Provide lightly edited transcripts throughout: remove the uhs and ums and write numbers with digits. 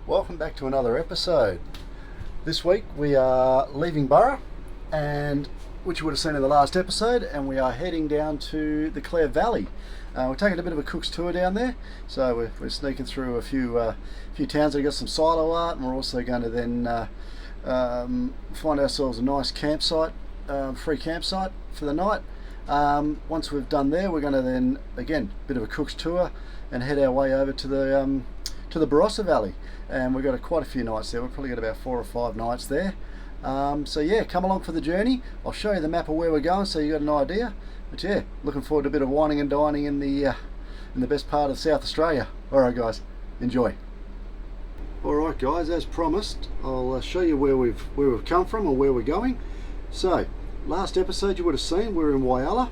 Welcome back to another episode. This week we are leaving Burra, and which you would have seen in the last episode, and we are heading down to the Clare Valley. We're taking a bit of a cook's tour down there, so we're sneaking through a few towns that got some silo art, and we're also going to then find ourselves a nice campsite, free campsite for the night. Once we've done there, we're going to then, again, a bit of a cook's tour and head our way over to the Barossa Valley, and we've got quite a few nights there. We've probably got about 4 or 5 nights there. So yeah, come along for the journey. I'll show you the map of where we're going so you got an idea. But yeah, looking forward to a bit of whining and dining in the best part of South Australia. Alright guys, enjoy. Alright guys, as promised, I'll show you where we've come from or where we're going. So, last episode you would have seen we were in Whyalla,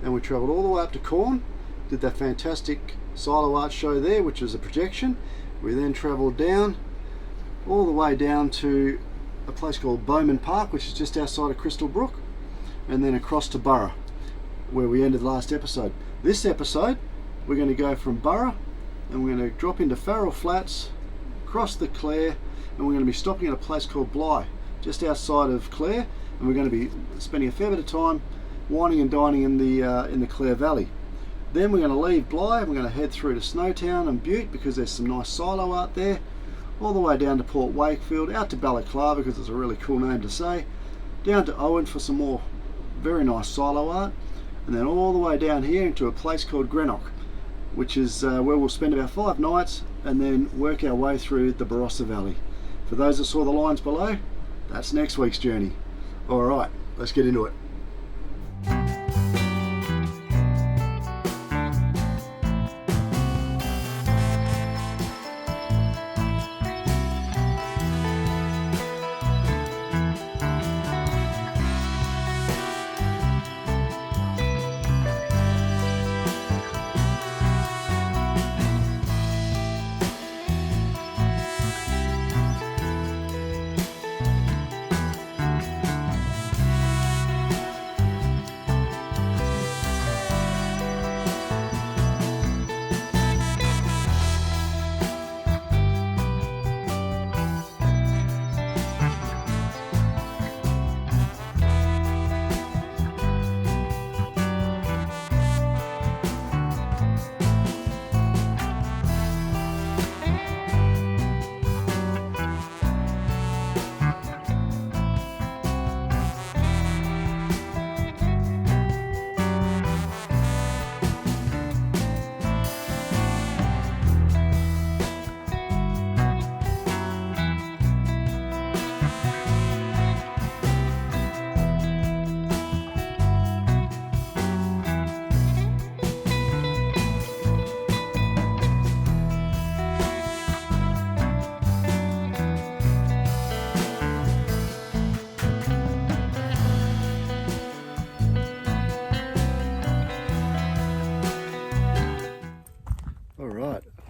and we travelled all the way up to Corn, did that fantastic silo art show there, which was a projection. We then travelled down, all the way down to a place called Bowman Park, which is just outside of Crystal Brook, and then across to Burra, where we ended the last episode. This episode, we're going to go from Burra, and we're going to drop into Farrell Flats, cross the Clare, and we're going to be stopping at a place called Bly, just outside of Clare, and we're going to be spending a fair bit of time whining and dining in the Clare Valley. Then we're going to leave Bly and we're going to head through to Snowtown and Butte, because there's some nice silo art there, all the way down to Port Wakefield, out to Balaclava because it's a really cool name to say, down to Owen for some more very nice silo art, and then all the way down here into a place called Greenock, which is where we'll spend about 5 nights and then work our way through the Barossa Valley. For those that saw the lines below, that's next week's journey. Alright, let's get into it.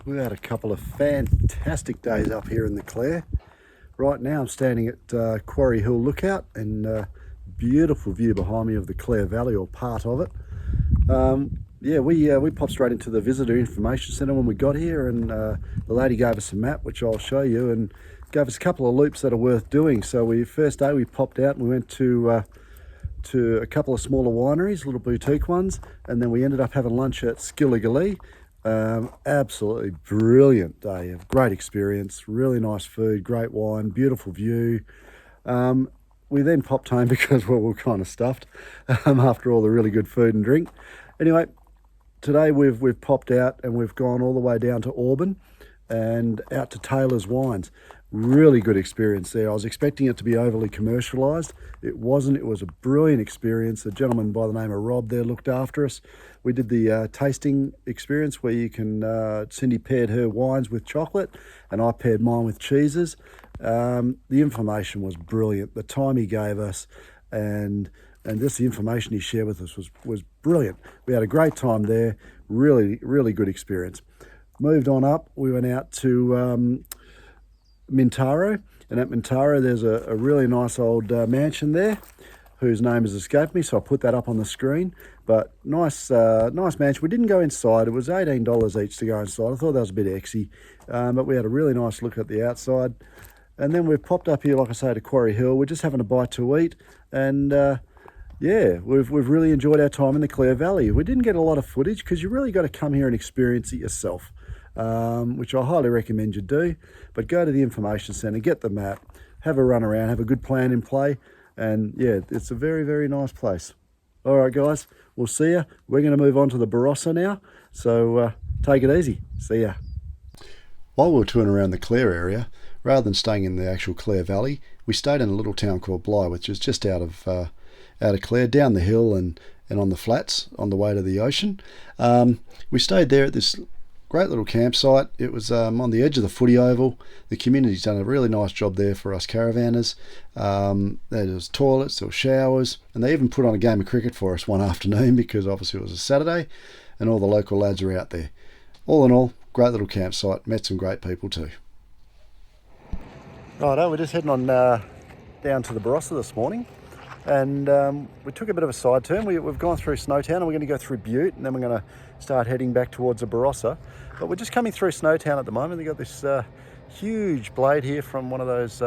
We've had a couple of fantastic days up here in the Clare. Right now I'm standing at Quarry Hill Lookout, and beautiful view behind me of the Clare Valley, or part of it. Yeah, we popped straight into the visitor information centre when we got here, and the lady gave us a map which I'll show you, and gave us a couple of loops that are worth doing. So first day we popped out and we went to a couple of smaller wineries, little boutique ones, and then we ended up having lunch at Skilligalee. Absolutely brilliant day, a great experience, really nice food, great wine, beautiful view. We then popped home because we were kind of stuffed after all the really good food and drink. Anyway, today we've popped out and we've gone all the way down to Auburn and out to Taylor's Wines. Really good experience there. I was expecting it to be overly commercialised. It wasn't. It was a brilliant experience. A gentleman by the name of Rob there looked after us. We did the tasting experience where you can, Cindy paired her wines with chocolate and I paired mine with cheeses. The information was brilliant. The time he gave us and just the information he shared with us was brilliant. We had a great time there. Really, really good experience. Moved on up. We went out to Mintaro, and at Mintaro there's a really nice old mansion there whose name has escaped me, so I'll put that up on the screen. But nice mansion. We didn't go inside. It was $18 each to go inside. I thought that was a bit exy, but we had a really nice look at the outside. And then we've popped up here, like I say, to Quarry Hill. We're just having a bite to eat, and yeah, we've really enjoyed our time in the Clare Valley. We didn't get a lot of footage because you really got to come here and experience it yourself, which I highly recommend you do. But go to the information centre, get the map, have a run around, have a good plan in play, and yeah, it's a very, very nice place. All right, guys, we'll see ya. We're going to move on to the Barossa now, so take it easy. See ya. While we were touring around the Clare area, rather than staying in the actual Clare Valley, we stayed in a little town called Bly, which is just out of Clare, down the hill and on the flats on the way to the ocean. We stayed there at this great little campsite. It was on the edge of the footy oval. The community's done a really nice job there for us caravanners. There was toilets, there were showers, and they even put on a game of cricket for us one afternoon because obviously it was a Saturday and all the local lads are out there. All in all, great little campsite. Met some great people too. Righto, we're just heading on down to the Barossa this morning, and we took a bit of a side turn. We've gone through Snowtown and we're going to go through Butte, and then we're going to start heading back towards the Barossa. But we're just coming through Snowtown at the moment. They've got this huge blade here from one of those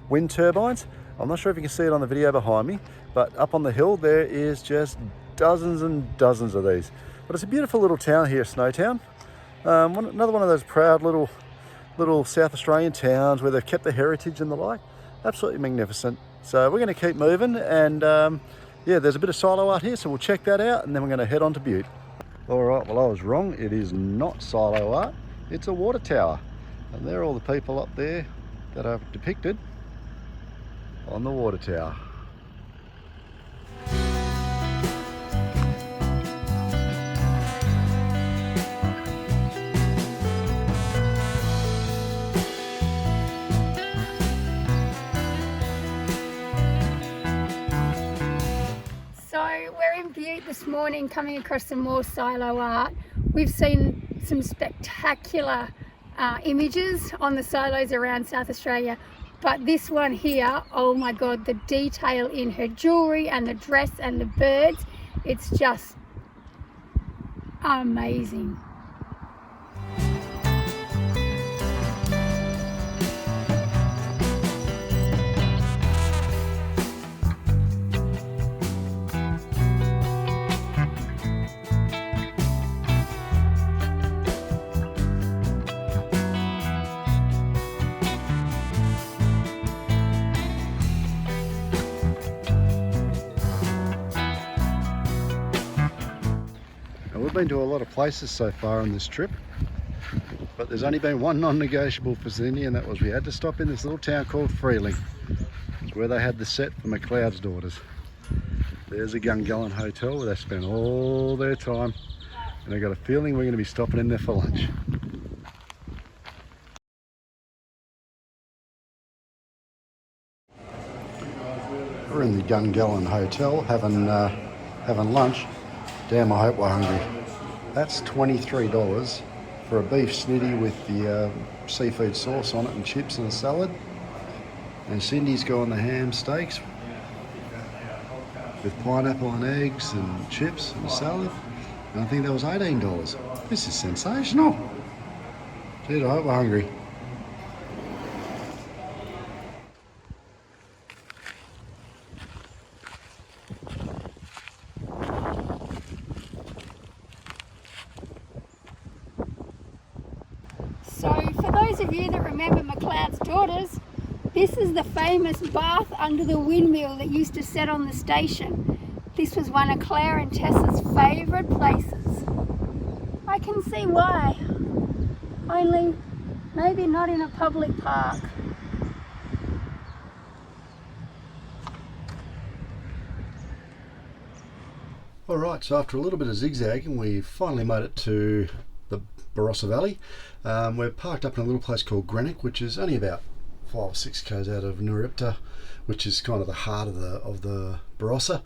wind turbines. I'm not sure if you can see it on the video behind me, but up on the hill there is just dozens and dozens of these. But it's a beautiful little town here, Snowtown. Another one of those proud little South Australian towns where they've kept the heritage and the like. Absolutely magnificent. So we're going to keep moving, and yeah, there's a bit of silo art here, so we'll check that out, and then we're going to head on to Butte. All right, well, I was wrong. It is not silo art. It's a water tower, and there are all the people up there that are depicted on the water tower. Butte this morning, coming across some more silo art. We've seen some spectacular images on the silos around South Australia, but this one here, oh my god, the detail in her jewellery and the dress and the birds, it's just amazing. We've been to a lot of places so far on this trip, but there's only been one non-negotiable for Sydney, and that was we had to stop in this little town called Freeling. It's where they had the set for McLeods daughters. There's a Gungahlin hotel where they spent all their time, and I got a feeling we're going to be stopping in there for lunch. We're in the Gungahlin hotel having lunch. Damn, I hope we're hungry. That's $23 for a beef snitty with the seafood sauce on it and chips and a salad. And Cindy's got on the ham steaks with pineapple and eggs and chips and a salad. And I think that was $18. This is sensational. Gee, I hope we're hungry. So for those of you that remember McLeod's daughters, this is the famous bath under the windmill that used to set on the station. This was one of Claire and Tessa's favourite places. I can see why, only maybe not in a public park. Alright, so after a little bit of zigzagging, we finally made it to the Barossa Valley. We're parked up in a little place called Greenock, which is only about 5 or 6 k's out of Nuripta, which is kind of the heart of the Barossa.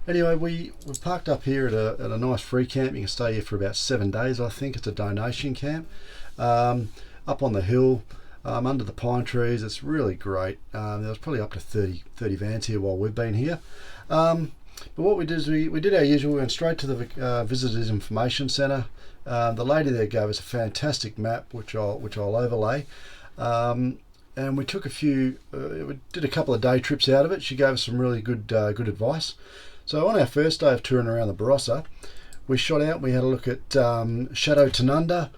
Anyway, we're parked up here at a nice free camp. You can stay here for about 7 days, I think. It's a donation camp. Up on the hill, under the pine trees. It's really great. There was probably up to 30 vans here while we've been here. But what we did is we did our usual. We went straight to the Visitors Information Centre. The lady there gave us a fantastic map, which I'll overlay. And we took we did a couple of day trips out of it. She gave us some really good advice. So on our first day of touring around the Barossa, we shot out. We had a look at Chateau Tanunda,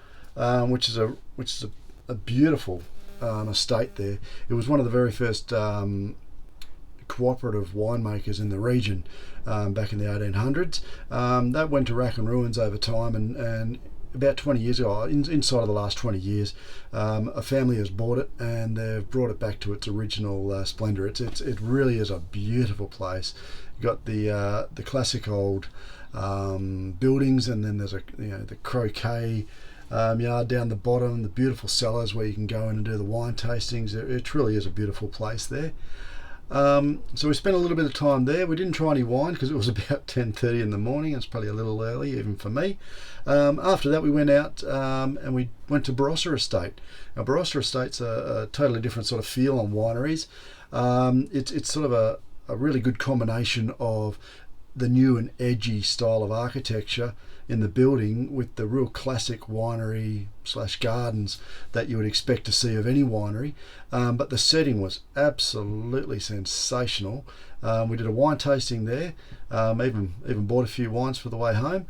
which is a beautiful estate there. It was one of the very first cooperative winemakers in the region back in the 1800s. That went to rack and ruins over time, and about 20 years ago, inside of the last 20 years, a family has bought it and they've brought it back to its original splendour. It really is a beautiful place. You've got the classic old buildings, and then there's the croquet yard down the bottom, the beautiful cellars where you can go in and do the wine tastings. It really is a beautiful place there. So we spent a little bit of time there. We didn't try any wine because it was about 10:30 in the morning. It's probably a little early even for me. After that we went out and we went to Barossa Estate. Now Barossa Estate's a totally different sort of feel on wineries. It's sort of a really good combination of the new and edgy style of architecture in the building with the real classic winery / gardens that you would expect to see of any winery, but the setting was absolutely sensational. We did a wine tasting there, even bought a few wines for the way home.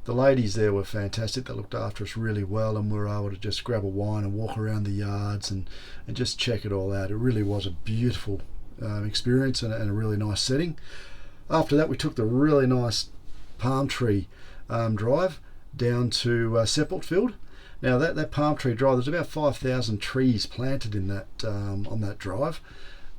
The ladies there were fantastic. They looked after us really well, and we were able to just grab a wine and walk around the yards and just check it all out. It really was a beautiful experience and a really nice setting. After that we took the really nice palm tree drive down to Seppeltfield. Now that palm tree drive, there's about 5,000 trees planted in that on that drive.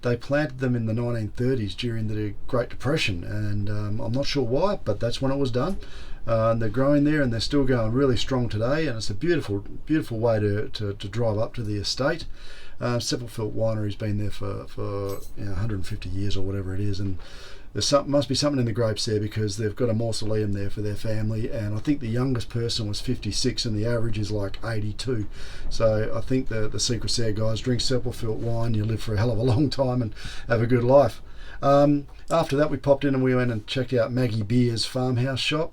They planted them in the 1930s during the Great Depression, and I'm not sure why, but that's when it was done. They're growing there and they're still going really strong today, and it's a beautiful way to drive up to the estate. Seppeltfield Winery's been there for 150 years or whatever it is, and must be something in the grapes there because they've got a mausoleum there for their family, and I think the youngest person was 56 and the average is like 82. So I think the secret's there, guys. Drink Seppeltfield wine, you live for a hell of a long time and have a good life. After that we popped in and we went and checked out Maggie Beer's farmhouse shop.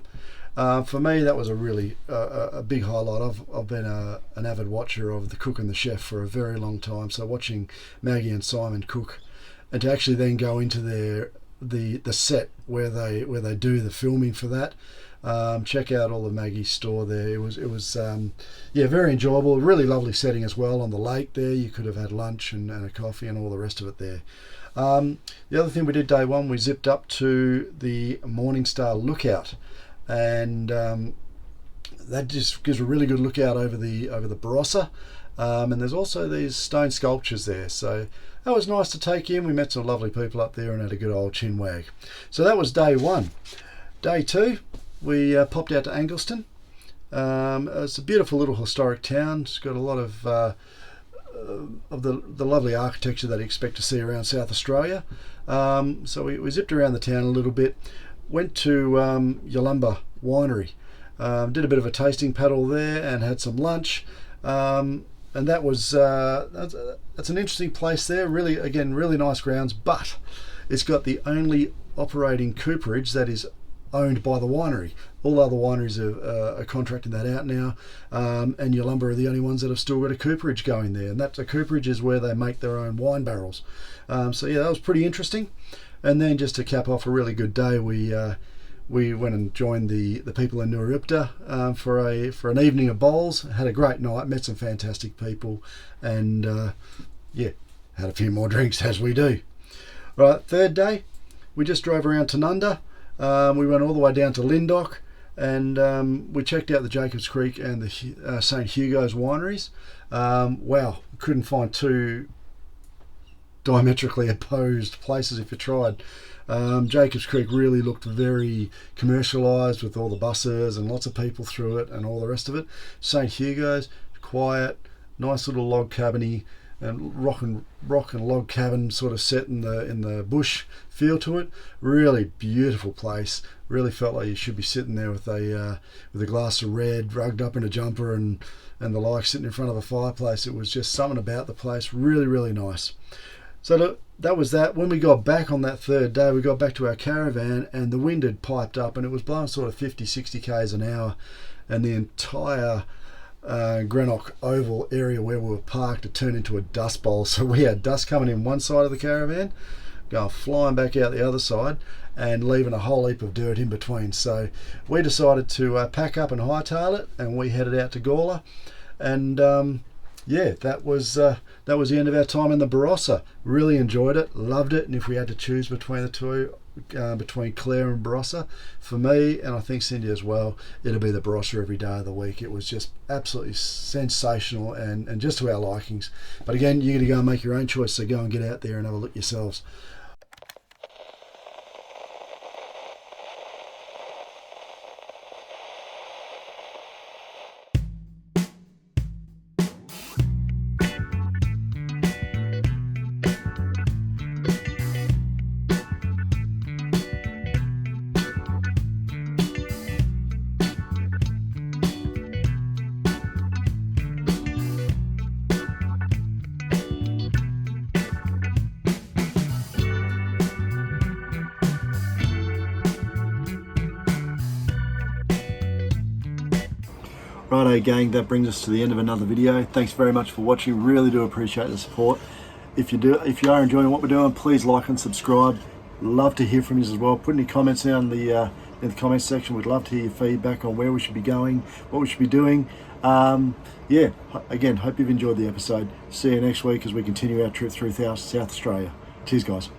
For me that was a really a big highlight. I've been an avid watcher of the cook and the chef for a very long time, so watching Maggie and Simon cook and to actually then go into the set where they do the filming for that, check out all the Maggie's store there. It was very enjoyable, really lovely setting as well on the lake there. You could have had lunch and a coffee and all the rest of it there. The other thing we did day one, we zipped up to the Morningstar Lookout, and that just gives a really good lookout over the Barossa, and there's also these stone sculptures there, so that was nice to take in. We met some lovely people up there and had a good old chin wag. So that was day one. Day two, we popped out to Angleston. It's a beautiful little historic town. It's got a lot of the lovely architecture that you expect to see around South Australia. So we zipped around the town a little bit, went to Yalumba Winery, did a bit of a tasting paddle there and had some lunch. And that was that's an interesting place there. Really, again, really nice grounds, but it's got the only operating cooperage that is owned by the winery. All other wineries are contracting that out now, and Yalumba are the only ones that have still got a cooperage going there. And a cooperage is where they make their own wine barrels. So yeah, that was pretty interesting. And then just to cap off a really good day, we went and joined the people in Nuaripta for an evening of bowls. Had a great night, met some fantastic people, and had a few more drinks as we do. Right, third day, we just drove around Tanunda. We went all the way down to Lindock, and we checked out the Jacobs Creek and the St Hugo's wineries. Wow, couldn't find two diametrically opposed places if you tried. Jacobs Creek really looked very commercialised with all the buses and lots of people through it and all the rest of it. St Hugo's, quiet, nice little log cabiny and rock and log cabin sort of set in the bush feel to it. Really beautiful place. Really felt like you should be sitting there with a glass of red, rugged up in a jumper and the like, sitting in front of a fireplace. It was just something about the place. Really, really nice. So look, that was that. When we got back on that third day, we got back to our caravan and the wind had piped up and it was blowing sort of 50, 60 k's an hour, and the entire Greenock Oval area where we were parked had turned into a dust bowl. So we had dust coming in one side of the caravan, going flying back out the other side, and leaving a whole heap of dirt in between. So we decided to pack up and hightail it, and we headed out to Gawler. And yeah, that was the end of our time in the Barossa. Really enjoyed it, loved it, and if we had to choose between the two, between Clare and Barossa, for me, and I think Cindy as well, it'll be the Barossa every day of the week. It was just absolutely sensational and just to our likings. But again, you're going to go and make your own choice, so go and get out there and have a look yourselves. Righto gang, that brings us to the end of another video. Thanks very much for watching. Really do appreciate the support. If you are enjoying what we're doing, please like and subscribe. Love to hear from you as well. Put any comments down in the comments section. We'd love to hear your feedback on where we should be going, what we should be doing. Yeah, again, hope you've enjoyed the episode. See you next week as we continue our trip through South Australia. Cheers guys.